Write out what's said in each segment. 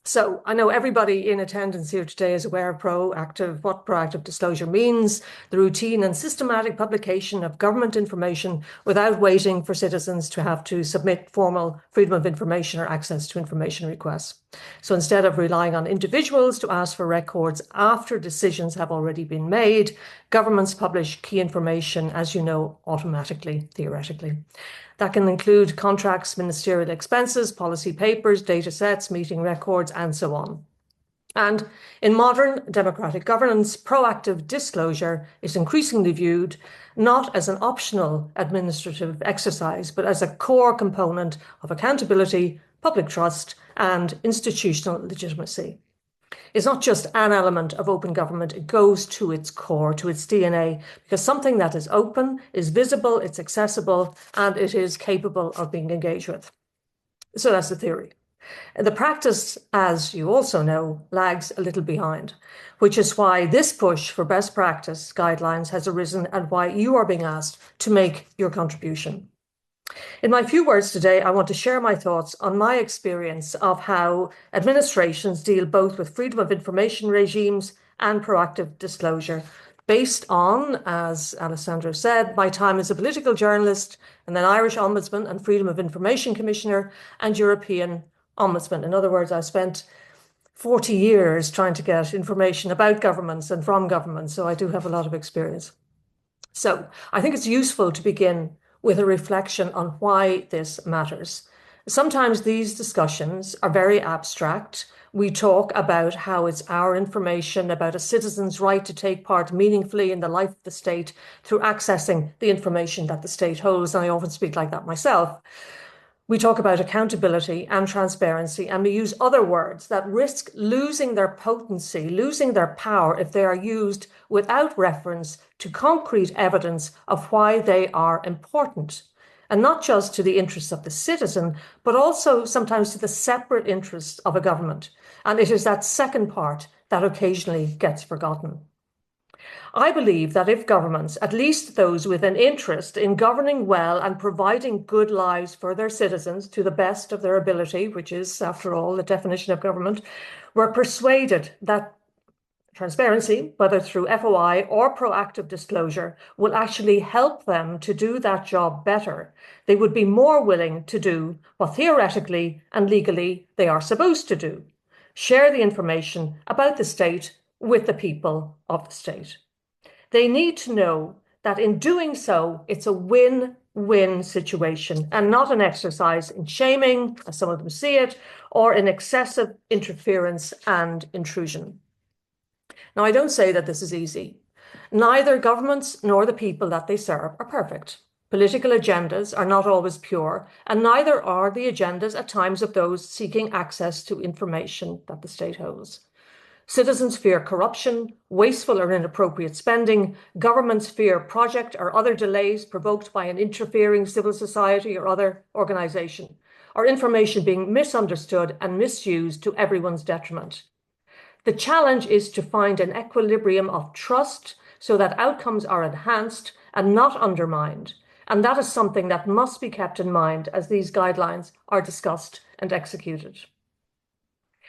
So I know everybody in attendance here today is aware of what proactive disclosure means, the routine and systematic publication of government information without waiting for citizens to have to submit formal freedom of information or access to information requests. So instead of relying on individuals to ask for records after decisions have already been made, governments publish key information, as you know, automatically, theoretically. That can include contracts, ministerial expenses, policy papers, data sets, meeting records, and so on. And in modern democratic governance, proactive disclosure is increasingly viewed not as an optional administrative exercise, but as a core component of accountability, public trust, and institutional legitimacy. It's not just an element of open government, it goes to its core, to its DNA, because something that is open, is visible, it's accessible, and it is capable of being engaged with. So that's the theory. The practice, as you also know, lags a little behind, which is why this push for best practice guidelines has arisen and why you are being asked to make your contribution. In my few words today, I want to share my thoughts on my experience of how administrations deal both with freedom of information regimes and proactive disclosure, based on, as Alessandro said, my time as a political journalist and then Irish Ombudsman and Freedom of Information Commissioner and European Ombudsman. In other words, I spent 40 years trying to get information about governments and from governments, so I do have a lot of experience. So I think it's useful to begin with a reflection on why this matters. Sometimes these discussions are very abstract. We talk about how it's our information, about a citizen's right to take part meaningfully in the life of the state through accessing the information that the state holds. And I often speak like that myself. We talk about accountability and transparency, and we use other words that risk losing their potency, losing their power if they are used without reference to concrete evidence of why they are important. And not just to the interests of the citizen, but also sometimes to the separate interests of a government. And it is that second part that occasionally gets forgotten. I believe that if governments, at least those with an interest in governing well and providing good lives for their citizens to the best of their ability, which is, after all, the definition of government, were persuaded that transparency, whether through FOI or proactive disclosure, will actually help them to do that job better, they would be more willing to do what theoretically and legally they are supposed to do: share the information about the state with the people of the state. They need to know that in doing so, it's a win-win situation and not an exercise in shaming, as some of them see it, or in excessive interference and intrusion. Now, I don't say that this is easy. Neither governments nor the people that they serve are perfect. Political agendas are not always pure, and neither are the agendas at times of those seeking access to information that the state holds. Citizens fear corruption, wasteful or inappropriate spending. Governments fear project or other delays provoked by an interfering civil society or other organization, or information being misunderstood and misused to everyone's detriment. The challenge is to find an equilibrium of trust so that outcomes are enhanced and not undermined. And that is something that must be kept in mind as these guidelines are discussed and executed.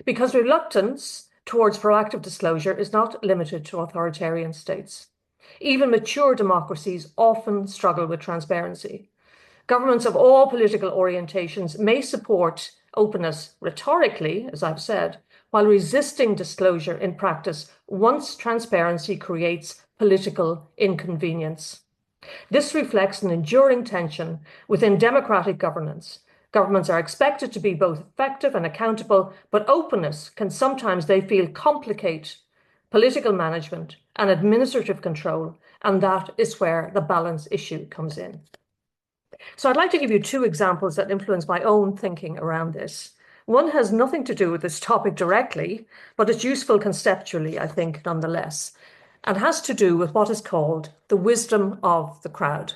Because reluctance towards proactive disclosure is not limited to authoritarian states. Even mature democracies often struggle with transparency. Governments of all political orientations may support openness rhetorically, as I've said, while resisting disclosure in practice once transparency creates political inconvenience. This reflects an enduring tension within democratic governance. Governments are expected to be both effective and accountable, but openness can sometimes, they feel, complicate political management and administrative control, and that is where the balance issue comes in. So I'd like to give you two examples that influence my own thinking around this. One has nothing to do with this topic directly, but it's useful conceptually, I think, nonetheless, and has to do with what is called the wisdom of the crowd.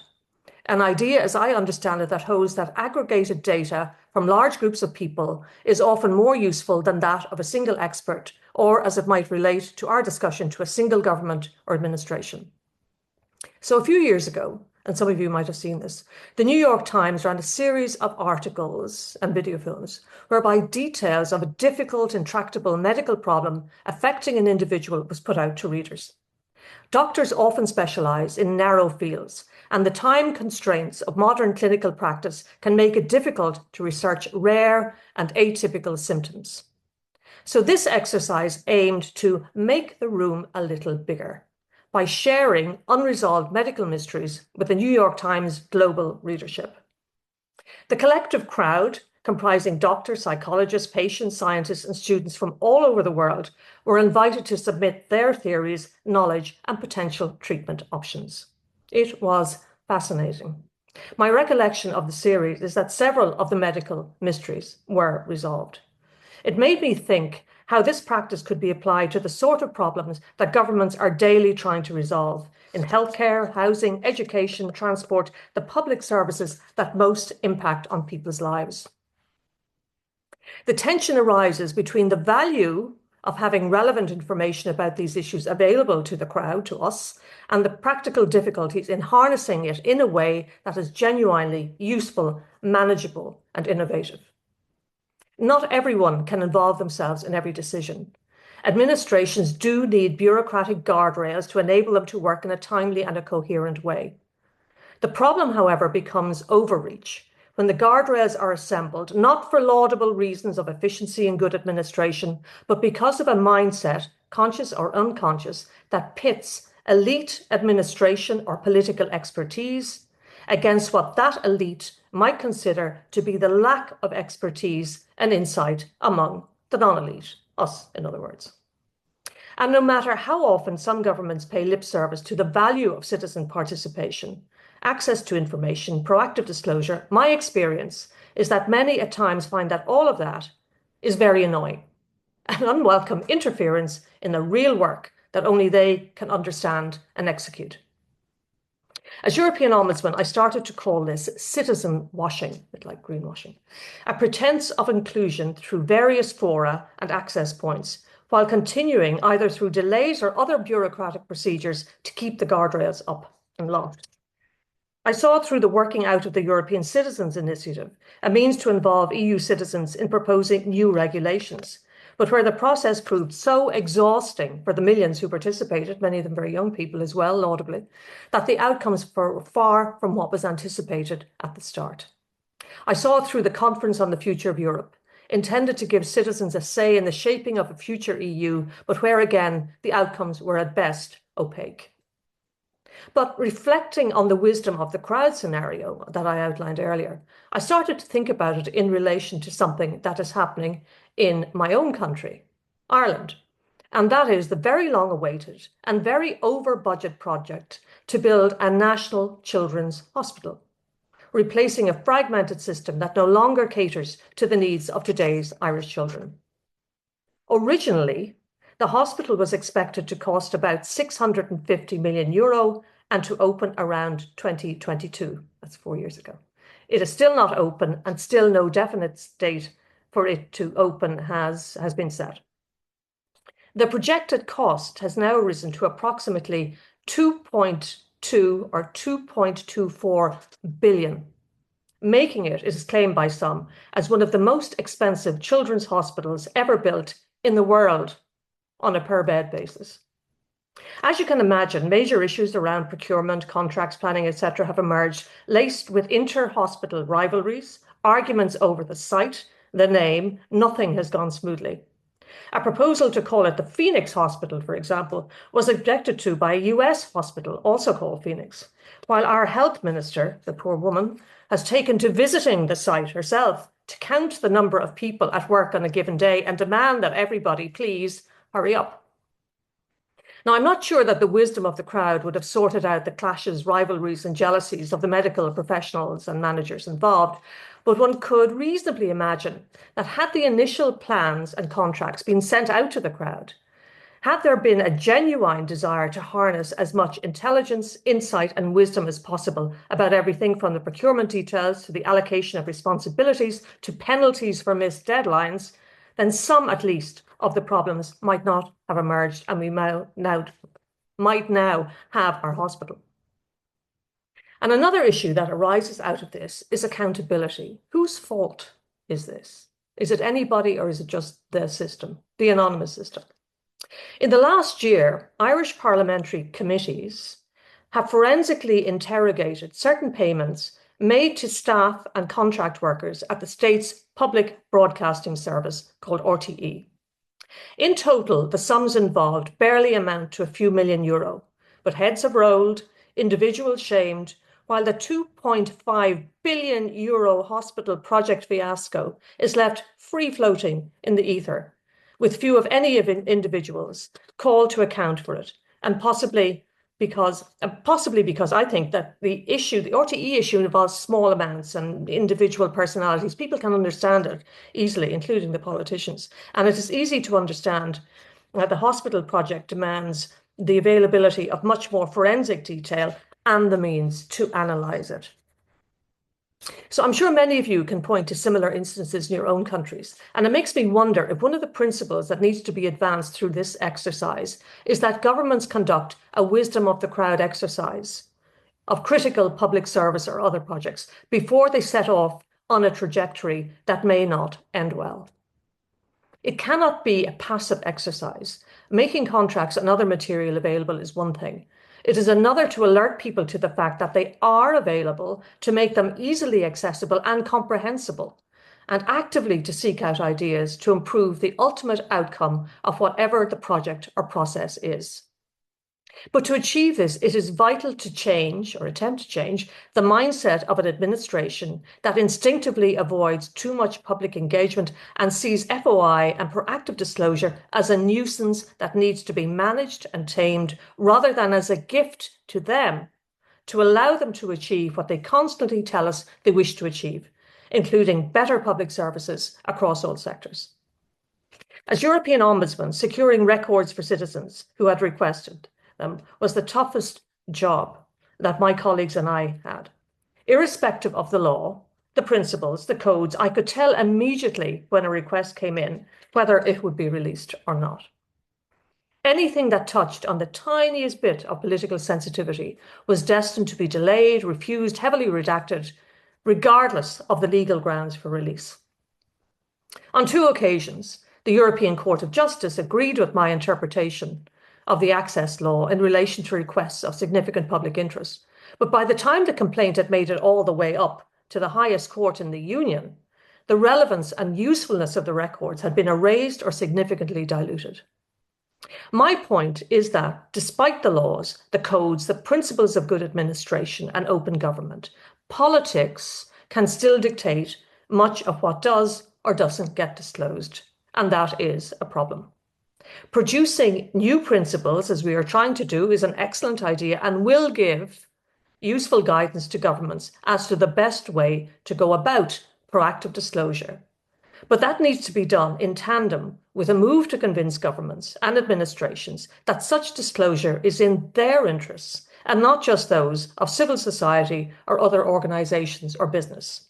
An idea, as I understand it, that holds that aggregated data from large groups of people is often more useful than that of a single expert, or as it might relate to our discussion, to a single government or administration. So a few years ago, and some of you might have seen this. The New York Times ran a series of articles and video films whereby details of a difficult, intractable medical problem affecting an individual was put out to readers. Doctors often specialize in narrow fields, and the time constraints of modern clinical practice can make it difficult to research rare and atypical symptoms. So this exercise aimed to make the room a little bigger by sharing unresolved medical mysteries with the New York Times global readership. The collective crowd, comprising doctors, psychologists, patients, scientists, and students from all over the world, were invited to submit their theories, knowledge, and potential treatment options. It was fascinating. My recollection of the series is that several of the medical mysteries were resolved. It made me think how this practice could be applied to the sort of problems that governments are daily trying to resolve in healthcare, housing, education, transport, the public services that most impact on people's lives. The tension arises between the value of having relevant information about these issues available to the crowd, to us, and the practical difficulties in harnessing it in a way that is genuinely useful, manageable, and innovative. Not everyone can involve themselves in every decision. Administrations do need bureaucratic guardrails to enable them to work in a timely and a coherent way. The problem, however, becomes overreach when the guardrails are assembled, not for laudable reasons of efficiency and good administration, but because of a mindset, conscious or unconscious, that pits elite administration or political expertise against what that elite might consider to be the lack of expertise and insight among the non-elite, us, in other words. And no matter how often some governments pay lip service to the value of citizen participation, access to information, proactive disclosure, my experience is that many at times find that all of that is very annoying, an unwelcome interference in the real work that only they can understand and execute. As European Ombudsman, I started to call this citizen washing, a bit like greenwashing, a pretense of inclusion through various fora and access points, while continuing either through delays or other bureaucratic procedures to keep the guardrails up and locked. I saw through the working out of the European Citizens Initiative a means to involve EU citizens in proposing new regulations, but where the process proved so exhausting for the millions who participated, many of them very young people as well, laudably, that the outcomes were far from what was anticipated at the start. I saw through the Conference on the Future of Europe, intended to give citizens a say in the shaping of a future EU, but where again the outcomes were at best opaque. But reflecting on the wisdom of the crowd scenario that I outlined earlier, I started to think about it in relation to something that is happening in my own country, Ireland. And that is the very long-awaited and very over-budget project to build a national children's hospital, replacing a fragmented system that no longer caters to the needs of today's Irish children. Originally, the hospital was expected to cost about €650 million and to open around 2022. That's 4 years ago. It is still not open, and still no definite date for it to open has been set. The projected cost has now risen to approximately 2.2 or 2.24 billion, making it is claimed by some, as one of the most expensive children's hospitals ever built in the world on a per-bed basis. As you can imagine, major issues around procurement, contracts, planning, etc. have emerged, laced with inter-hospital rivalries, arguments over the site, the name. Nothing has gone smoothly. A proposal to call it the Phoenix Hospital, for example, was objected to by a US hospital, also called Phoenix, while our health minister, the poor woman, has taken to visiting the site herself to count the number of people at work on a given day and demand that everybody please hurry up. Now, I'm not sure that the wisdom of the crowd would have sorted out the clashes, rivalries, and jealousies of the medical professionals and managers involved, but one could reasonably imagine that had the initial plans and contracts been sent out to the crowd, had there been a genuine desire to harness as much intelligence, insight, and wisdom as possible about everything from the procurement details to the allocation of responsibilities to penalties for missed deadlines, then some, at least, of the problems might not have emerged, and we might now have our hospital. And another issue that arises out of this is accountability. Whose fault is this? Is it anybody, or is it just the system, the anonymous system? In the last year, Irish parliamentary committees have forensically interrogated certain payments made to staff and contract workers at the state's public broadcasting service called RTE. In total, the sums involved barely amount to a few million euro, but heads have rolled, individuals shamed, while the 2.5 billion euro hospital project fiasco is left free-floating in the ether, with few of any of individuals called to account for it, and possibly because I think that the RTE issue involves small amounts and individual personalities. People can understand it easily, including the politicians. And it is easy to understand that the hospital project demands the availability of much more forensic detail and the means to analyse it. So I'm sure many of you can point to similar instances in your own countries. And it makes me wonder if one of the principles that needs to be advanced through this exercise is that governments conduct a wisdom of the crowd exercise of critical public service or other projects before they set off on a trajectory that may not end well. It cannot be a passive exercise. Making contracts and other material available is one thing. It is another to alert people to the fact that they are available, to make them easily accessible and comprehensible, and actively to seek out ideas to improve the ultimate outcome of whatever the project or process is. But to achieve this, it is vital to change, or attempt to change, the mindset of an administration that instinctively avoids too much public engagement and sees FOI and proactive disclosure as a nuisance that needs to be managed and tamed, rather than as a gift to them to allow them to achieve what they constantly tell us they wish to achieve, including better public services across all sectors. As European Ombudsman, securing records for citizens who had requested was the toughest job that my colleagues and I had. Irrespective of the law, the principles, the codes, I could tell immediately when a request came in whether it would be released or not. Anything that touched on the tiniest bit of political sensitivity was destined to be delayed, refused, heavily redacted, regardless of the legal grounds for release. On 2 occasions, the European Court of Justice agreed with my interpretation of the access law in relation to requests of significant public interest. But by the time the complaint had made it all the way up to the highest court in the Union, the relevance and usefulness of the records had been erased or significantly diluted. My point is that despite the laws, the codes, the principles of good administration and open government, politics can still dictate much of what does or doesn't get disclosed. And that is a problem. Producing new principles, as we are trying to do, is an excellent idea and will give useful guidance to governments as to the best way to go about proactive disclosure. But that needs to be done in tandem with a move to convince governments and administrations that such disclosure is in their interests and not just those of civil society or other organisations or business.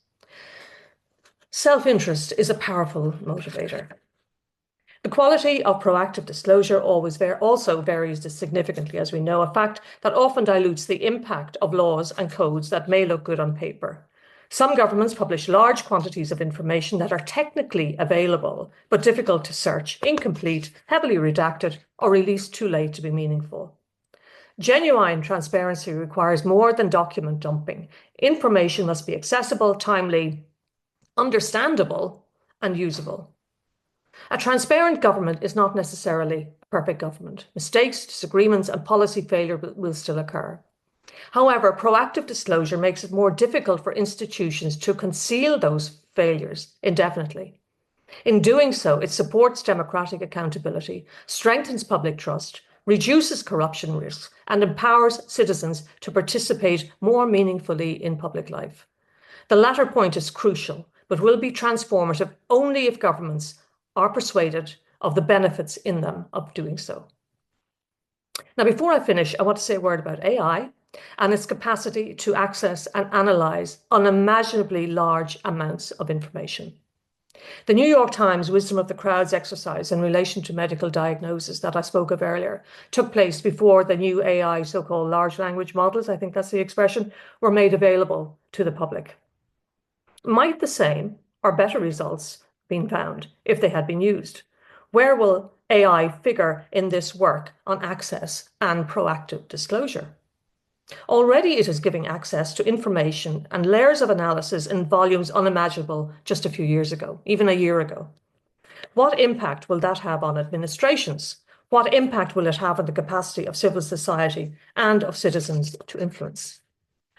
Self-interest is a powerful motivator. The quality of proactive disclosure also varies significantly, as we know, a fact that often dilutes the impact of laws and codes that may look good on paper. Some governments publish large quantities of information that are technically available, but difficult to search, incomplete, heavily redacted, or released too late to be meaningful. Genuine transparency requires more than document dumping. Information must be accessible, timely, understandable, and usable. A transparent government is not necessarily a perfect government. Mistakes, disagreements, and policy failure will still occur. However, proactive disclosure makes it more difficult for institutions to conceal those failures indefinitely. In doing so, it supports democratic accountability, strengthens public trust, reduces corruption risks, and empowers citizens to participate more meaningfully in public life. The latter point is crucial, but will be transformative only if governments are persuaded of the benefits in them of doing so. Now, before I finish, I want to say a word about AI and its capacity to access and analyze unimaginably large amounts of information. The New York Times wisdom of the crowds exercise in relation to medical diagnosis that I spoke of earlier took place before the new AI, so-called large language models, I think that's the expression, were made available to the public. Might the same or better results been found if they had been used? Where will AI figure in this work on access and proactive disclosure? Already it is giving access to information and layers of analysis in volumes unimaginable just a few years ago, even a year ago. What impact will that have on administrations? What impact will it have on the capacity of civil society and of citizens to influence?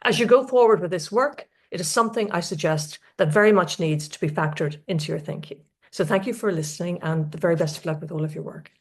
As you go forward with this work, it is something I suggest that very much needs to be factored into your thinking. So thank you for listening and the very best of luck with all of your work.